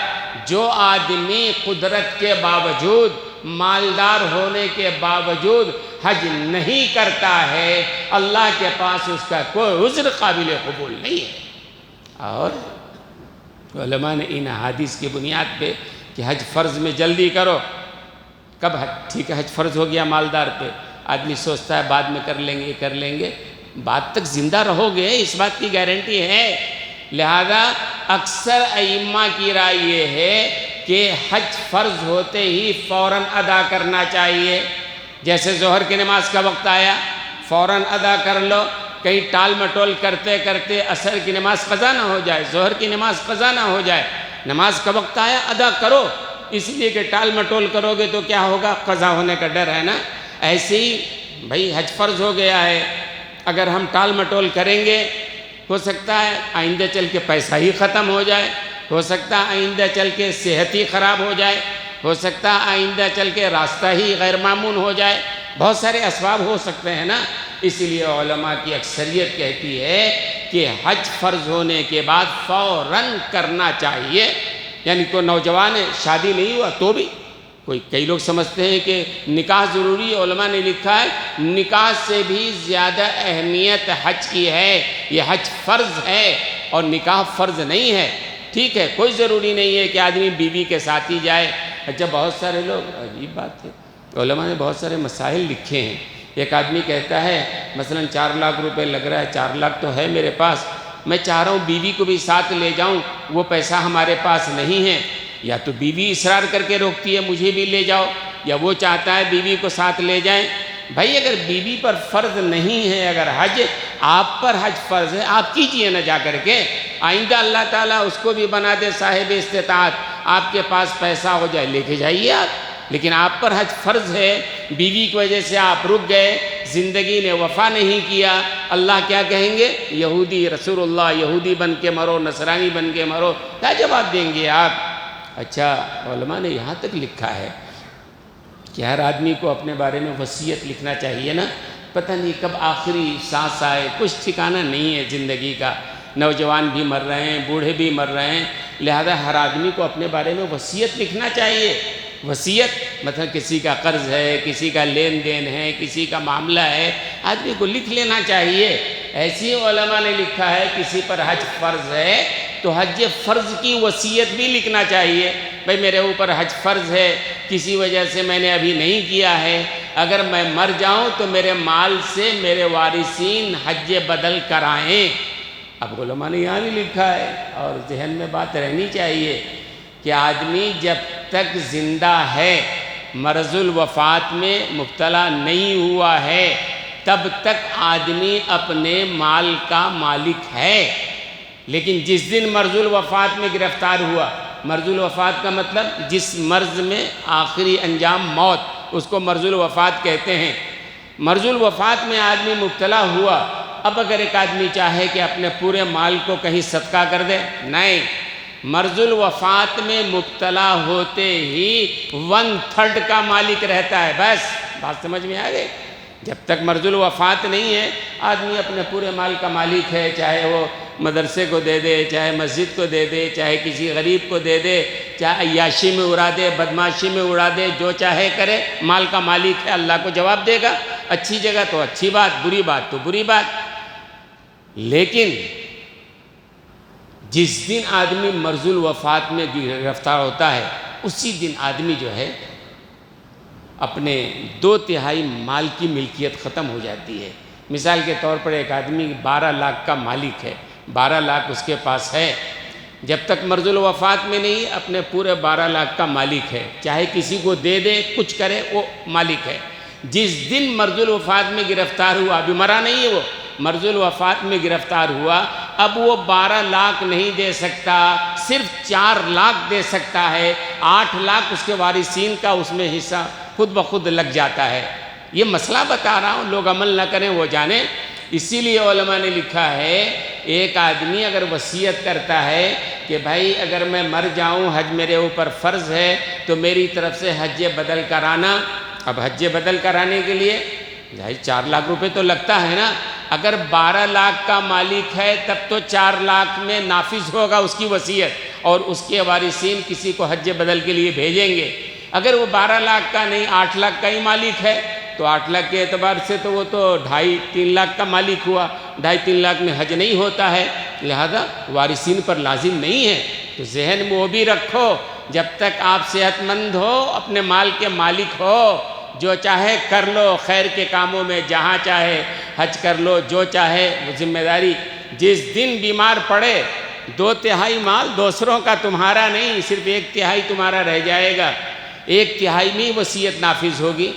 جو آدمی قدرت کے باوجود، مالدار ہونے کے باوجود حج نہیں کرتا ہے اللہ کے پاس اس کا کوئی عذر قابل قبول نہیں ہے۔ اور علماء نے ان احادیث کی بنیاد پہ کہ حج فرض میں جلدی کرو، کب حج ٹھیک ہے حج فرض ہو گیا مالدار پہ، آدمی سوچتا ہے بعد میں کر لیں گے، بعد تک زندہ رہو گے اس بات کی گارنٹی ہے۔ لہذا اکثر ائمہ کی رائے یہ ہے کہ حج فرض ہوتے ہی فوراً ادا کرنا چاہیے۔ جیسے ظہر کی نماز کا وقت آیا فوراً ادا کر لو، کہیں ٹال مٹول کرتے کرتے عصر کی نماز قضا نہ ہو جائے، ظہر کی نماز قضا نہ ہو جائے، نماز کا وقت آیا ادا کرو، اس لیے کہ ٹال مٹول کرو گے تو کیا ہوگا، قضا ہونے کا ڈر ہے نا۔ ایسے ہی بھائی حج فرض ہو گیا ہے، اگر ہم ٹال مٹول کریں گے ہو سکتا ہے آئندہ چل کے پیسہ ہی ختم ہو جائے، ہو سکتا ہے آئندہ چل کے صحت ہی خراب ہو جائے، ہو سکتا ہے آئندہ چل کے راستہ ہی غیر معمون ہو جائے، بہت سارے اسباب ہو سکتے ہیں نا۔ اس لیے علماء کی اکثریت کہتی ہے کہ حج فرض ہونے کے بعد فوراً کرنا چاہیے۔ یعنی کوئی نوجوان ہے شادی نہیں ہوا تو بھی، کئی لوگ سمجھتے ہیں کہ نکاح ضروری ہے، علماء نے لکھا ہے نکاح سے بھی زیادہ اہمیت حج کی ہے، یہ حج فرض ہے اور نکاح فرض نہیں ہے۔ ٹھیک ہے کوئی ضروری نہیں ہے کہ آدمی بیوی کے ساتھ ہی جائے۔ اچھا بہت سارے لوگ، عجیب بات ہے، علماء نے بہت سارے مسائل لکھے ہیں۔ ایک آدمی کہتا ہے مثلا 4 لاکھ روپے لگ رہا ہے، 4 لاکھ تو ہے میرے پاس، میں چاہ رہا ہوں بیوی کو بھی ساتھ لے جاؤں، وہ پیسہ ہمارے پاس نہیں ہے، یا تو بیوی اصرار کر کے روکتی ہے مجھے بھی لے جاؤ، یا وہ چاہتا ہے بیوی کو ساتھ لے جائیں۔ بھائی اگر بیوی پر فرض نہیں ہے، اگر حج آپ پر حج فرض ہے آپ کیجئے نہ جا کر کے، آئندہ اللہ تعالیٰ اس کو بھی بنا دے صاحب استطاعت، آپ کے پاس پیسہ ہو جائے لے کے جائیے آپ۔ لیکن آپ پر حج فرض ہے، بیوی کی وجہ سے آپ رک گئے، زندگی نے وفا نہیں کیا، اللہ کیا کہیں گے؟ یہودی رسول اللہ، یہودی بن کے مرو، نصرانی بن کے مرو، کیا جواب دیں گے آپ؟ اچھا، علماء نے یہاں تک لکھا ہے کہ ہر آدمی کو اپنے بارے میں وصیت لکھنا چاہیے نا، پتہ نہیں کب آخری سانس آئے، کچھ ٹھکانہ نہیں ہے زندگی کا، نوجوان بھی مر رہے ہیں، بوڑھے بھی مر رہے ہیں، لہذا ہر آدمی کو اپنے بارے میں وصیت لکھنا چاہیے۔ وصیت مطلب کسی کا قرض ہے، کسی کا لین دین ہے، کسی کا معاملہ ہے، آدمی کو لکھ لینا چاہیے۔ ایسی علماء نے لکھا ہے کسی پر حج فرض ہے تو حج فرض کی وصیت بھی لکھنا چاہیے، بھئی میرے اوپر حج فرض ہے، کسی وجہ سے میں نے ابھی نہیں کیا ہے، اگر میں مر جاؤں تو میرے مال سے میرے وارثین حج بدل کرائیں۔ اب علماء نے یہاں بھی لکھا ہے، اور ذہن میں بات رہنی چاہیے کہ آدمی جب تک زندہ ہے، مرض الوفات میں مبتلا نہیں ہوا ہے، تب تک آدمی اپنے مال کا مالک ہے، لیکن جس دن مرض الوفات میں گرفتار ہوا، مرض الوفات کا مطلب جس مرض میں آخری انجام موت، اس کو مرض الوفات کہتے ہیں۔ مرض الوفات میں آدمی مبتلا ہوا، اب اگر ایک آدمی چاہے کہ اپنے پورے مال کو کہیں صدقہ کر دے، نہیں، مرض الوفات میں مبتلا ہوتے ہی 1/3 کا مالک رہتا ہے، بس بات سمجھ میں آ گئی۔ جب تک مرض الوفات نہیں ہے، آدمی اپنے پورے مال کا مالک ہے، چاہے وہ مدرسے کو دے دے، چاہے مسجد کو دے دے، چاہے کسی غریب کو دے دے، چاہے عیاشی میں اڑا دے، بدماشی میں اڑا دے، جو چاہے کرے، مال کا مالک ہے، اللہ کو جواب دے گا۔ اچھی جگہ تو اچھی بات، بری بات تو بری بات۔ لیکن جس دن آدمی مرض الوفات میں گرفتار ہوتا ہے، اسی دن آدمی جو ہے اپنے 2/3 مال کی ملکیت ختم ہو جاتی ہے۔ مثال کے طور پر ایک آدمی 12 لاکھ کا مالک ہے، 12 لاکھ اس کے پاس ہے، جب تک مرض الوفات میں نہیں اپنے پورے 12 لاکھ کا مالک ہے، چاہے کسی کو دے دے، کچھ کرے، وہ مالک ہے۔ جس دن مرض الوفات میں گرفتار ہوا، ابھی مرا نہیں ہے، وہ مرض الوفات میں گرفتار ہوا، اب وہ 12 لاکھ نہیں دے سکتا، صرف 4 لاکھ دے سکتا ہے، 8 لاکھ اس کے وارثین کا اس میں حصہ خود بخود لگ جاتا ہے۔ یہ مسئلہ بتا رہا ہوں، لوگ عمل نہ کریں وہ جانیں۔ اسی لیے علماء نے لکھا ہے ایک آدمی اگر وصیت کرتا ہے کہ بھائی اگر میں مر جاؤں، حج میرے اوپر فرض ہے تو میری طرف سے حج بدل کرانا۔ اب حج بدل کرانے کے لیے 4 لاکھ روپے تو لگتا ہے نا، اگر 12 لاکھ کا مالک ہے تب تو 4 لاکھ میں نافذ ہوگا اس کی وصیت، اور اس کے وارثین کسی کو حج بدل کے لیے بھیجیں گے۔ اگر وہ 12 لاکھ کا نہیں 8 لاکھ کا ہی مالک ہے تو 8 لاکھ کے اعتبار سے تو وہ تو 2.5-3 لاکھ کا مالک ہوا، 2.5-3 لاکھ میں حج نہیں ہوتا ہے، لہذا وارثین پر لازم نہیں ہے۔ تو ذہن میں وہ بھی رکھو، جب تک آپ صحت مند ہو، اپنے مال کے مالک ہو، جو چاہے کر لو خیر کے کاموں میں، جہاں چاہے حج کر لو، جو چاہے وہ ذمہ داری۔ جس دن بیمار پڑے 2/3 مال دوسروں کا تمہارا نہیں، صرف 1/3 تمہارا رہ جائے گا، 1/3 میں وصیت نافذ ہوگی،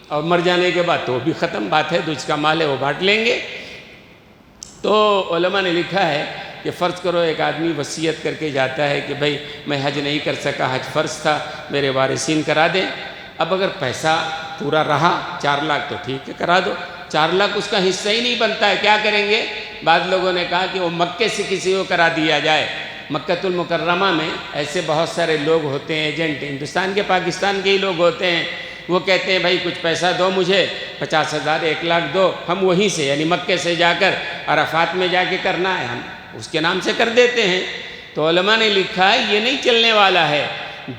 اور مر جانے کے بعد تو بھی ختم بات ہے، جس کا مال ہے وہ بانٹ لیں گے۔ تو علماء نے لکھا ہے کہ فرض کرو ایک آدمی وصیت کر کے جاتا ہے کہ بھائی میں حج نہیں کر سکا، حج فرض تھا، میرے وارثین کرا دیں۔ اب اگر پیسہ پورا رہا 4 لاکھ تو ٹھیک ہے، کرا دو، 4 لاکھ اس کا حصہ ہی نہیں بنتا ہے، کیا کریں گے؟ بعض لوگوں نے کہا کہ وہ مکے سے کسی کو کرا دیا جائے۔ مکہ المکرمہ میں ایسے بہت سارے لوگ ہوتے ہیں، ایجنٹ، ہندوستان کے پاکستان کے ہی لوگ ہوتے ہیں، وہ کہتے ہیں بھائی کچھ پیسہ دو مجھے، 50,000 1 لاکھ دو، ہم وہیں سے یعنی مکے سے جا کر عرفات میں جا کے کرنا ہے، ہم اس کے نام سے کر دیتے ہیں۔ تو علماء نے لکھا ہے یہ نہیں چلنے والا ہے،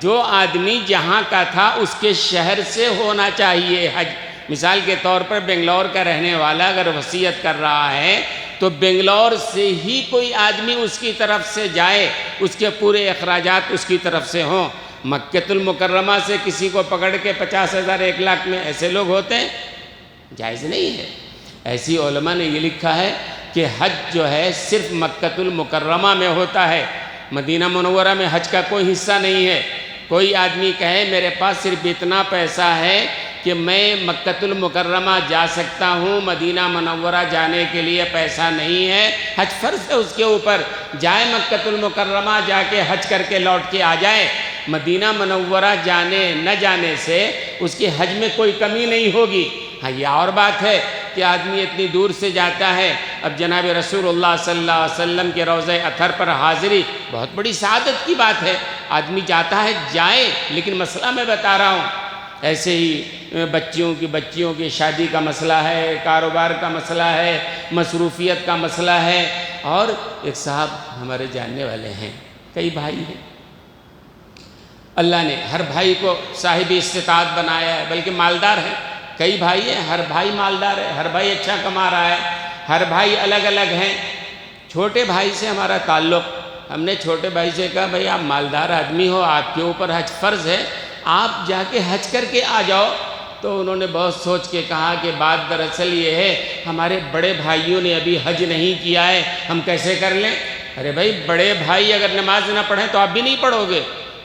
جو آدمی جہاں کا تھا اس کے شہر سے ہونا چاہیے حج۔ مثال کے طور پر بنگلور کا رہنے والا اگر وصیت کر رہا ہے تو بنگلور سے ہی کوئی آدمی اس کی طرف سے جائے، اس کے پورے اخراجات اس کی طرف سے ہوں۔ مکہ المکرمہ سے کسی کو پکڑ کے 50,000 1 لاکھ میں ایسے لوگ ہوتے ہیں، جائز نہیں ہے۔ ایسی علماء نے یہ لکھا ہے کہ حج جو ہے صرف مکہ المکرمہ میں ہوتا ہے، مدینہ منورہ میں حج کا کوئی حصہ نہیں ہے۔ کوئی آدمی کہے میرے پاس صرف اتنا پیسہ ہے کہ میں مکہ المکرمہ جا سکتا ہوں، مدینہ منورہ جانے کے لیے پیسہ نہیں ہے، حج فرض ہے اس کے اوپر، جائے مکہ المکرمہ جا کے حج کر کے لوٹ کے آ جائے، مدینہ منورہ جانے نہ جانے سے اس کے حج میں کوئی کمی نہیں ہوگی۔ ہاں یہ اور بات ہے کہ آدمی اتنی دور سے جاتا ہے. اب جناب رسول اللہ صلی اللہ علیہ وسلم کے روضہ اطہر پر حاضری بہت بڑی سعادت کی بات ہے. آدمی جاتا ہے جائے، لیکن مسئلہ میں بتا رہا ہوں. ایسے ہی بچیوں کی شادی کا مسئلہ ہے، کاروبار کا مسئلہ ہے، مصروفیت کا مسئلہ ہے. اور ایک صاحب ہمارے جاننے والے ہیں، کئی بھائی ہیں، اللہ نے ہر بھائی کو صاحب استطاعت بنایا ہے، بلکہ مالدار ہیں. کئی بھائی ہیں، ہر بھائی مالدار ہے، ہر بھائی اچھا کما رہا ہے، ہر بھائی الگ الگ ہیں. چھوٹے بھائی سے ہمارا تعلق، ہم نے چھوٹے بھائی سے کہا بھائی آپ مالدار آدمی ہو، آپ کے اوپر حج فرض ہے، آپ جا کے حج کر کے آ جاؤ. تو انہوں نے بہت سوچ کے کہا کہ بات دراصل یہ ہے ہمارے بڑے بھائیوں نے ابھی حج نہیں کیا ہے، ہم کیسے کر لیں؟ ارے بھائی بڑے بھائی اگر نماز نہ پڑھیں تو آپ بھی نہیں پڑھو گے.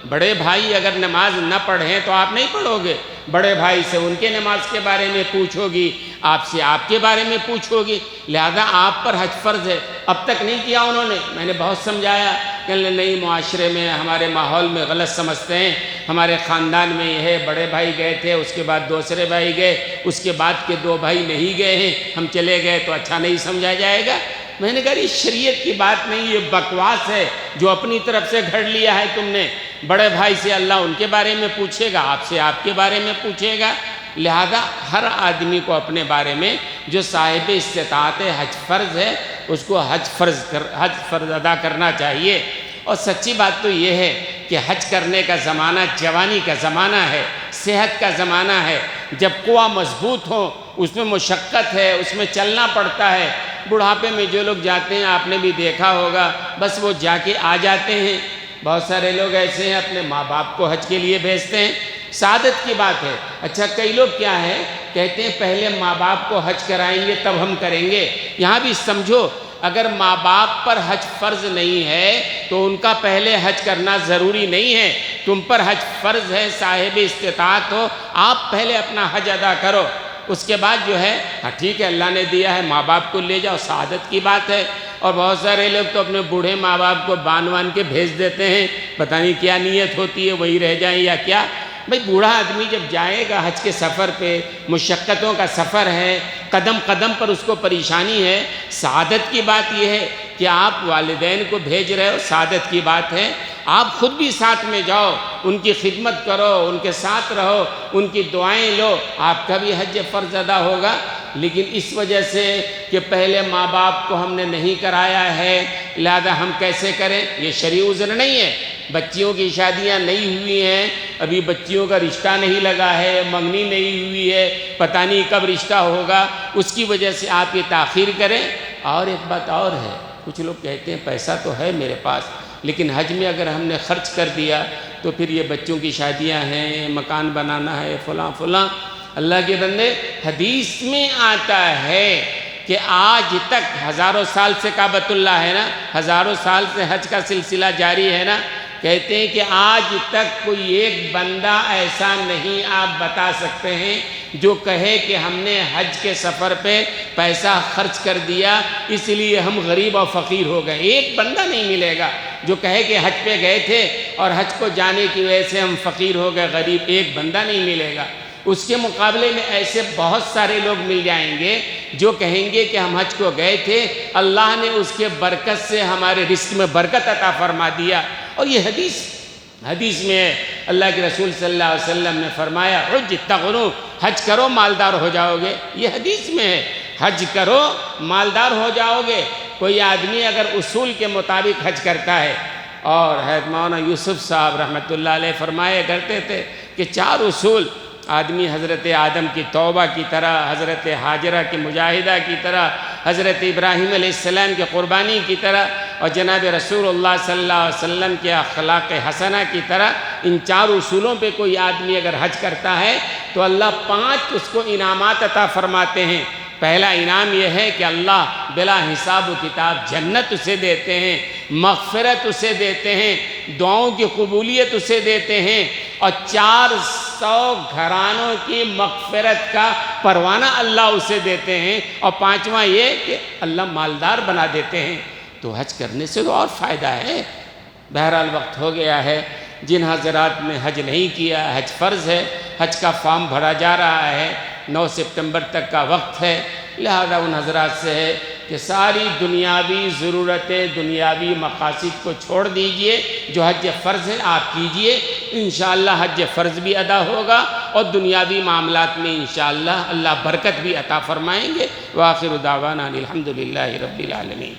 بڑے بھائی اگر نماز نہ پڑھیں تو آپ نہیں پڑھو گے. بڑے بھائی سے ان کے نماز کے بارے میں پوچھو گی، آپ سے آپ کے بارے میں پوچھو گی، لہذا آپ پر حج فرض ہے. اب تک نہیں کیا انہوں نے. میں نے بہت سمجھایا کہ نہیں، معاشرے میں ہمارے ماحول میں غلط سمجھتے ہیں، ہمارے خاندان میں یہ ہے بڑے بھائی گئے تھے، اس کے بعد دوسرے بھائی گئے، اس کے بعد کے 2 بھائی نہیں گئے ہیں، ہم چلے گئے تو اچھا نہیں سمجھا جائے گا. میں نے کہا یہ شریعت کی بات نہیں، یہ بکواس ہے جو اپنی طرف سے گھڑ لیا ہے تم نے. بڑے بھائی سے اللہ ان کے بارے میں پوچھے گا، آپ سے آپ کے بارے میں پوچھے گا. لہذا ہر آدمی کو اپنے بارے میں جو صاحب استطاعت حج فرض ہے اس کو حج فرض ادا کرنا چاہیے. اور سچی بات تو یہ ہے کہ حج کرنے کا زمانہ جوانی کا زمانہ ہے، صحت کا زمانہ ہے. جب قوا مضبوط ہو، اس میں مشقت ہے، اس میں چلنا پڑتا ہے. بڑھاپے میں جو لوگ جاتے ہیں آپ نے بھی دیکھا ہوگا، بس وہ جا کے آ جاتے ہیں. بہت سارے لوگ ایسے ہیں اپنے ماں باپ کو حج کے لیے بھیجتے ہیں، سعادت کی بات ہے. اچھا کئی لوگ کیا ہے کہتے ہیں پہلے ماں باپ کو حج کرائیں گے تب ہم کریں گے. یہاں بھی سمجھو، اگر ماں باپ پر حج فرض نہیں ہے تو ان کا پہلے حج کرنا ضروری نہیں ہے. تم پر حج فرض ہے، صاحب استطاعت ہو، آپ پہلے اپنا حج ادا کرو. اس کے بعد جو ہے ہاں ٹھیک ہے اللہ نے دیا ہے ماں باپ کو لے جاؤ، سعادت کی بات ہے. اور بہت سارے لوگ تو اپنے بوڑھے ماں باپ کو بان کے بھیج دیتے ہیں، پتہ نہیں کیا نیت ہوتی ہے، وہی رہ جائیں یا کیا. بھئی بوڑھا آدمی جب جائے گا حج کے سفر پہ، مشقتوں کا سفر ہے، قدم قدم پر اس کو پریشانی ہے. سعادت کی بات یہ ہے کہ آپ والدین کو بھیج رہے ہو، سعادت کی بات ہے. آپ خود بھی ساتھ میں جاؤ، ان کی خدمت کرو، ان کے ساتھ رہو، ان کی دعائیں لو، آپ کا بھی حج فرض ادا ہوگا. لیکن اس وجہ سے کہ پہلے ماں باپ کو ہم نے نہیں کرایا ہے لہذا ہم کیسے کریں، یہ شرعی عذر نہیں ہے. بچیوں کی شادیاں نہیں ہوئی ہیں، ابھی بچیوں کا رشتہ نہیں لگا ہے، منگنی نہیں ہوئی ہے، پتہ نہیں کب رشتہ ہوگا، اس کی وجہ سے آپ یہ تاخیر کریں. اور ایک بات اور ہے، کچھ لوگ کہتے ہیں پیسہ تو ہے میرے پاس لیکن حج میں اگر ہم نے خرچ کر دیا تو پھر یہ بچوں کی شادیاں ہیں، مکان بنانا ہے، فلاں فلاں. اللہ کے بندے، حدیث میں آتا ہے کہ آج تک ہزاروں سال سے کعبۃ اللہ ہے نا، ہزاروں سال سے حج کا سلسلہ جاری ہے نا. کہتے ہیں کہ آج تک کوئی ایک بندہ ایسا نہیں آپ بتا سکتے ہیں جو کہے کہ ہم نے حج کے سفر پہ پیسہ خرچ کر دیا اس لیے ہم غریب اور فقیر ہو گئے. ایک بندہ نہیں ملے گا جو کہے کہ حج پہ گئے تھے اور حج کو جانے کی وجہ سے ہم فقیر ہو گئے، غریب. ایک بندہ نہیں ملے گا. اس کے مقابلے میں ایسے بہت سارے لوگ مل جائیں گے جو کہیں گے کہ ہم حج کو گئے تھے، اللہ نے اس کے برکت سے ہمارے رزق میں برکت عطا فرما دیا. اور یہ حدیث میں ہے، اللہ کے رسول صلی اللہ علیہ وسلم نے فرمایا حج تغنو، حج کرو مالدار ہو جاؤ گے. یہ حدیث میں ہے، حج کرو مالدار ہو جاؤ گے. کوئی آدمی اگر اصول کے مطابق حج کرتا ہے، اور حضرت مولانا یوسف صاحب رحمۃ اللہ علیہ فرمایا کرتے تھے کہ 4 اصول آدمی حضرت آدم کی توبہ کی طرح، حضرت حاجرہ کی مجاہدہ کی طرح، حضرت ابراہیم علیہ السلام کی قربانی کی طرح، اور جناب رسول اللہ صلی اللہ علیہ وسلم کے اخلاق حسنہ کی طرح، ان 4 اصولوں پہ کوئی آدمی اگر حج کرتا ہے تو اللہ 5 اس کو انعامات عطا فرماتے ہیں. پہلا انعام یہ ہے کہ اللہ بلا حساب و کتاب جنت اسے دیتے ہیں، مغفرت اسے دیتے ہیں، دعاؤں کی قبولیت اسے دیتے ہیں، اور 400 گھرانوں کی مغفرت کا پروانہ اللہ اسے دیتے ہیں. اور 5واں یہ کہ اللہ مالدار بنا دیتے ہیں. تو حج کرنے سے تو اور فائدہ ہے. بہرحال وقت ہو گیا ہے. جن حضرات نے حج نہیں کیا، حج فرض ہے، حج کا فارم بھرا جا رہا ہے، 9 سپتمبر تک کا وقت ہے. لہذا ان حضرات سے ہے کہ ساری دنیاوی ضرورتیں، دنیاوی مقاصد کو چھوڑ دیجئے، جو حج فرض ہے آپ کیجئے، انشاءاللہ حج فرض بھی ادا ہوگا اور دنیاوی معاملات میں انشاءاللہ اللہ برکت بھی عطا فرمائیں گے۔ وآخر دعوانا الحمدللہ رب العالمین۔